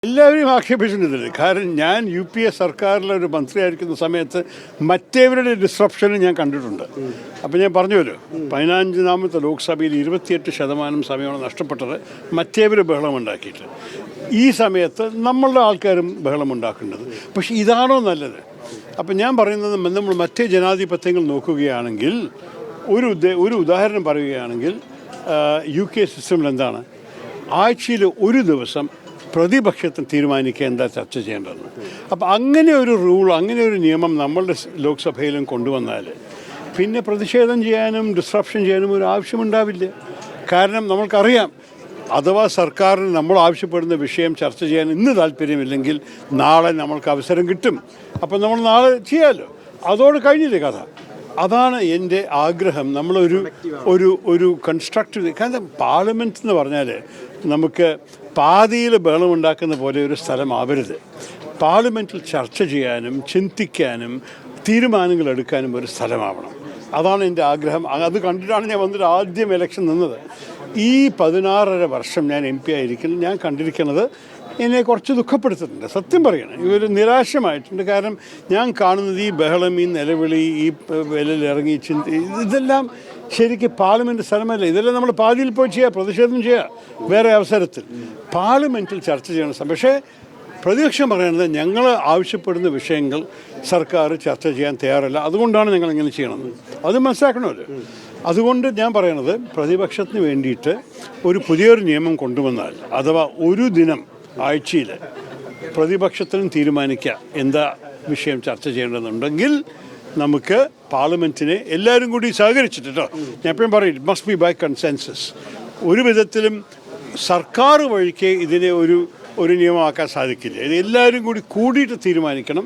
എല്ലാവരും ആക്ഷേപിച്ചിട്ടുണ്ട്. കാരണം ഞാൻ UPA സർക്കാരിലെ ഒരു മന്ത്രിയായിരിക്കുന്ന സമയത്ത് മറ്റേവരുടെ ഡിസ്റപ്ഷനും ഞാൻ കണ്ടിട്ടുണ്ട്. അപ്പോൾ ഞാൻ പറഞ്ഞുവല്ലോ, 15ാമത്തെ ലോക്സഭയിൽ 28% സമയമാണ് നഷ്ടപ്പെട്ടത് മറ്റേവർ ബഹളമുണ്ടാക്കിയിട്ട്. ഈ സമയത്ത് നമ്മളുടെ ആൾക്കാരും ബഹളമുണ്ടാക്കേണ്ടത്. പക്ഷേ ഇതാണോ നല്ലത്? അപ്പം ഞാൻ പറയുന്നത്, നമ്മൾ മറ്റേ ജനാധിപത്യങ്ങൾ നോക്കുകയാണെങ്കിൽ, ഒരു ഉദാഹരണം പറയുകയാണെങ്കിൽ, UK സിസ്റ്റമിൽ എന്താണ്, ആഴ്ചയിൽ ഒരു ദിവസം പ്രതിപക്ഷത്തിന് തീരുമാനിക്കുക എന്താ ചർച്ച ചെയ്യേണ്ടതെന്ന്. അപ്പം അങ്ങനെ ഒരു റൂൾ, അങ്ങനെ ഒരു നിയമം നമ്മളുടെ ലോക്സഭയിലും കൊണ്ടുവന്നാൽ പിന്നെ പ്രതിഷേധം ചെയ്യാനും ഡിസ്റപ്ഷൻ ചെയ്യാനും ഒരു ആവശ്യമുണ്ടാവില്ല. കാരണം നമ്മൾക്കറിയാം, അഥവാ സർക്കാരിന് നമ്മൾ ആവശ്യപ്പെടുന്ന വിഷയം ചർച്ച ചെയ്യാൻ ഇന്ന് താല്പര്യമില്ലെങ്കിൽ നാളെ നമ്മൾക്ക് അവസരം കിട്ടും. അപ്പം നമ്മൾ നാളെ ചെയ്യാമല്ലോ. അതോട് കഴിഞ്ഞില്ലേ കഥ. അതാണ് എൻ്റെ ആഗ്രഹം. നമ്മളൊരു കൺസ്ട്രക്റ്റീവ്, കാരണം പാർലമെൻറ്റ് എന്ന് പറഞ്ഞാൽ നമുക്ക് പാതിയിൽ ബഹളമുണ്ടാക്കുന്ന പോലെ ഒരു സ്ഥലമാവരുത്. പാർലമെൻറ്റിൽ ചർച്ച ചെയ്യാനും ചിന്തിക്കാനും തീരുമാനങ്ങൾ എടുക്കാനും ഒരു സ്ഥലമാവണം. അതാണ് എൻ്റെ ആഗ്രഹം. അത് കണ്ടിട്ടാണ് ഞാൻ വന്നിട്ട് ആദ്യം ഇലക്ഷൻ നിന്നത്. ഈ 16.5 വർഷം ഞാൻ MP ആയിരിക്കുന്നത്, ഞാൻ കണ്ടിരിക്കുന്നത് എന്നെ കുറച്ച് ദുഃഖപ്പെടുത്തിയിട്ടുണ്ട്. സത്യം പറയണം, ഇതൊരു നിരാശമായിട്ടുണ്ട്. കാരണം ഞാൻ കാണുന്നത് ഈ ബഹളം, ഈ നിലവിളി, ഈ വിലയിലിറങ്ങി ഇതെല്ലാം ശരിക്കും പാർലമെൻറ്റ് സ്ഥലമല്ല. ഇതെല്ലാം നമ്മൾ പാതിയിൽ പോയി ചെയ്യുക, പ്രതിഷേധം ചെയ്യുക വേറെ അവസരത്തിൽ. പാർലമെൻറ്റിൽ ചർച്ച ചെയ്യണം. പക്ഷേ പ്രതിപക്ഷം പറയുന്നത് ഞങ്ങൾ ആവശ്യപ്പെടുന്ന വിഷയങ്ങൾ സർക്കാർ ചർച്ച ചെയ്യാൻ തയ്യാറല്ല, അതുകൊണ്ടാണ് ഞങ്ങൾ ഇങ്ങനെ ചെയ്യണമെന്ന്. അത് മനസ്സിലാക്കണമല്ലോ. അതുകൊണ്ട് ഞാൻ പറയണത്, പ്രതിപക്ഷത്തിന് വേണ്ടിയിട്ട് ഒരു പുതിയൊരു നിയമം കൊണ്ടുവന്നാൽ, അഥവാ ഒരു ദിനം ആഴ്ചയിൽ പ്രതിപക്ഷത്തിനും തീരുമാനിക്കുക എന്താ വിഷയം ചർച്ച ചെയ്യേണ്ടതെന്നുണ്ടെങ്കിൽ നമുക്ക് പാർലമെൻറ്റിനെ എല്ലാവരും കൂടി സഹകരിച്ചിട്ട് കേട്ടോ, ഞാൻ എപ്പോഴും പറയും, it must be by consensus. ഒരു വിധത്തിലും സർക്കാർ വഴിക്ക് ഇതിനെ ഒരു നിയമമാക്കാൻ സാധിക്കില്ല. ഇത് എല്ലാവരും കൂടിയിട്ട് തീരുമാനിക്കണം.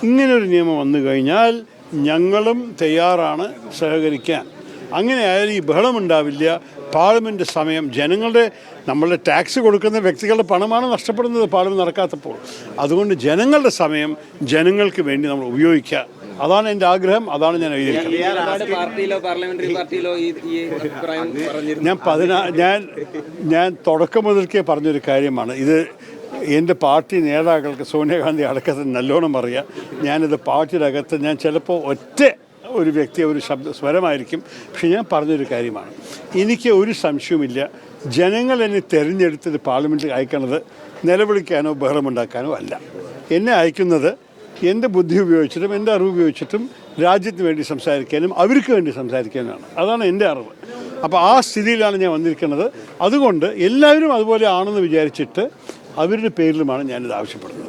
ഇങ്ങനൊരു നിയമം വന്നു കഴിഞ്ഞാൽ ഞങ്ങളും തയ്യാറാണ് സഹകരിക്കാൻ. അങ്ങനെ ആയാലും ഈ ബഹളമുണ്ടാവില്ല. പാർലമെൻറ്റ് സമയം നമ്മളുടെ ടാക്സ് കൊടുക്കുന്ന വ്യക്തികളുടെ പണമാണ് നഷ്ടപ്പെടുന്നത് പാർലമെൻറ്റ് നടക്കാത്തപ്പോൾ. അതുകൊണ്ട് ജനങ്ങളുടെ സമയം ജനങ്ങൾക്ക് വേണ്ടി നമ്മൾ ഉപയോഗിക്കുക. അതാണ് എൻ്റെ ആഗ്രഹം. അതാണ് ഞാൻ എഴുതിയിരിക്കുന്നത്. ഞാൻ തുടക്കം മുതൽക്കേ പറഞ്ഞൊരു കാര്യമാണ് ഇത്. എൻ്റെ പാർട്ടി നേതാക്കൾക്ക് സോണിയാഗാന്ധി അടക്കത്തിൽ നല്ലോണം അറിയാം. ഞാനിത് പാർട്ടിയുടെ അകത്ത് ഞാൻ ചിലപ്പോൾ ഒറ്റ ഒരു വ്യക്തി, ഒരു സ്വരമായിരിക്കും. പക്ഷെ ഞാൻ പറഞ്ഞൊരു കാര്യമാണ്, എനിക്ക് ഒരു സംശയവുമില്ല, ജനങ്ങൾ എന്നെ തിരഞ്ഞെടുത്തത് പാർലമെൻറ്റിൽ അയക്കുന്നത് നിലവിളിക്കാനോ ബഹളമുണ്ടാക്കാനോ അല്ല. എന്നെ അയക്കുന്നത് എൻ്റെ ബുദ്ധി ഉപയോഗിച്ചിട്ടും എൻ്റെ അറിവ് ഉപയോഗിച്ചിട്ടും രാജ്യത്തിന് വേണ്ടി സംസാരിക്കാനും അവർക്ക് വേണ്ടി സംസാരിക്കാനുമാണ്. അതാണ് എൻ്റെ അറിവ്. അപ്പോൾ ആ സ്ഥിതിയിലാണ് ഞാൻ വന്നിരിക്കുന്നത്. അതുകൊണ്ട് എല്ലാവരും അതുപോലെ ആണെന്ന് വിചാരിച്ചിട്ട് അവരുടെ പേരിലുമാണ് ഞാനിത് ആവശ്യപ്പെടുന്നത്.